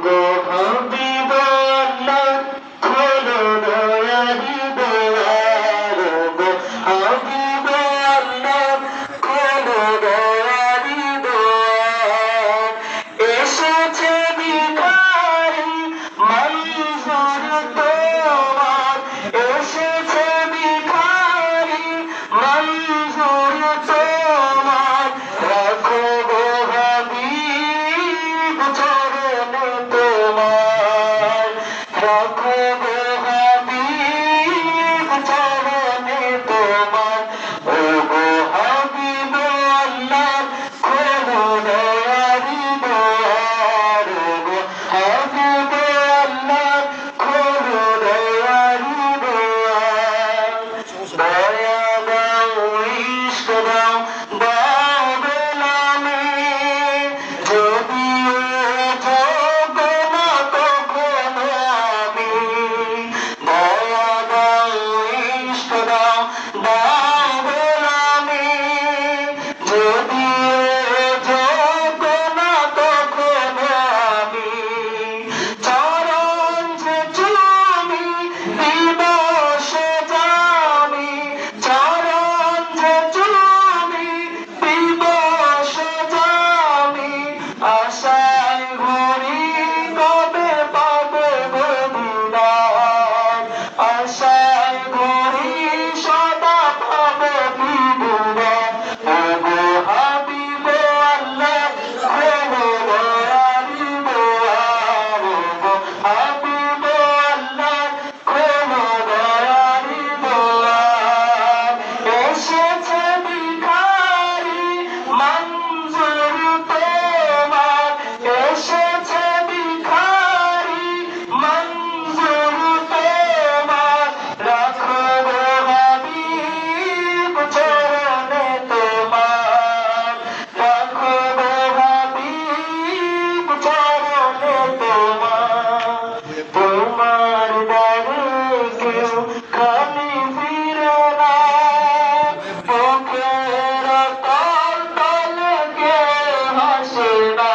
গো হাবিবাল্লাহ খোলো দয়ারি দয়ার গো হাবিবাল্লাহ খোলো দয়ারি দয়ার এসেছে ভিখারি মঞ্জুর তোমার এসেছে ভিখারি মঞ্জুর তোমার রাখো গো হাবিব চরণে তোমার রাখো গো হাবিব চরণে তোমার ও গো হাবিব আল্লাহ খোলো দয়ারি দয়ার গো হাবিব আল্লাহ খোলো দয়ারি দয়ার দয়া দাও ইশক দাও দাও গোলামি যদিও যোগ্য না কখনো আমি দয়া দাও ইশক দাও দাও গোলামি যদিও যোগ্য না কখনো আমি চরণ যে চুমি দিবস জামি চরণ যে চুমি দিবস জামি আশায় ঘুরি কবে পাবো মদিনায় আশায় ঘুরি সদা পাবো বিদুরায় ও গো হাবিব আল্লাহ খোলো দয়ারি দয়ার গো হাবিব আল্লাহ খোলো দয়ারি দয়ার এসেছে ভিখারি মঞ্জুর তোমার এসেছে ভিখারি মঞ্জুর তোমার রাখো গো হাবিব চরণে তোমার রাখো গো হাবিব চরণে তোমার তোমার দ্বারে কেউ খালি ফিরে না বুকের তল তলে কেউ হাসে না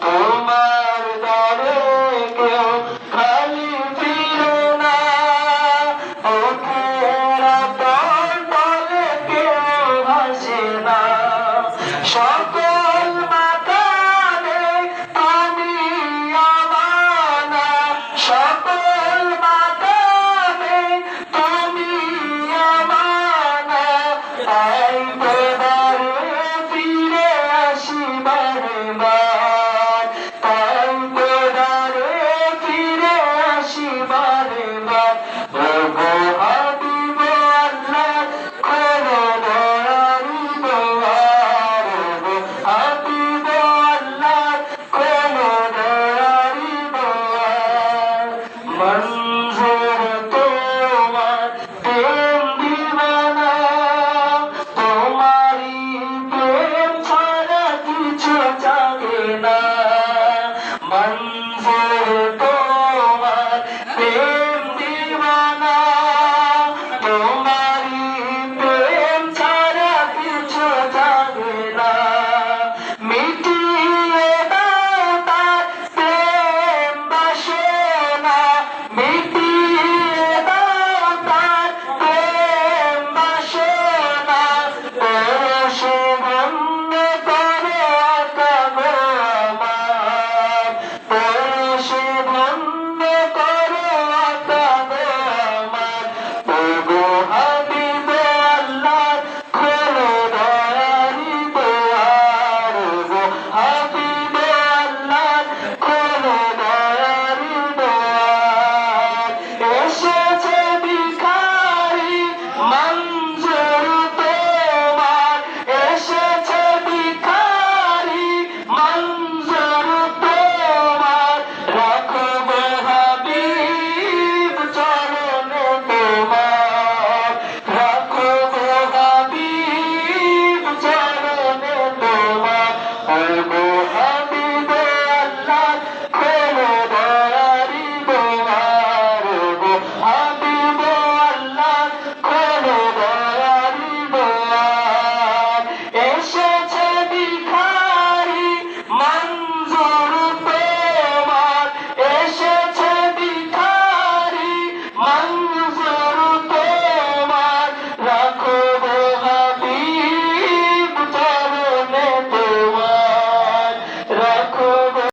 তোমার দ্বারে কেউ খালি ফিরে না বুকের তল তলে কেউ হাসে না সকল মাকানে তুমি আমানা সকল মাকানে তুমি আমানা তাই তোমারে ফিরে আসি বারবার তাই তোমারে ফিরে আসি বারবার ও গো হাবিব আল্লাহ খোলো দয়ারি দয়ার গো হাবিব আল্লাহ খোলো দয়ারি দয়ার মঞ্জুর তোমার প্রেম দিবানা তোমারি প্রেম ছাড়া কিছু জানে না মঞ্জুর তোমার প্রেম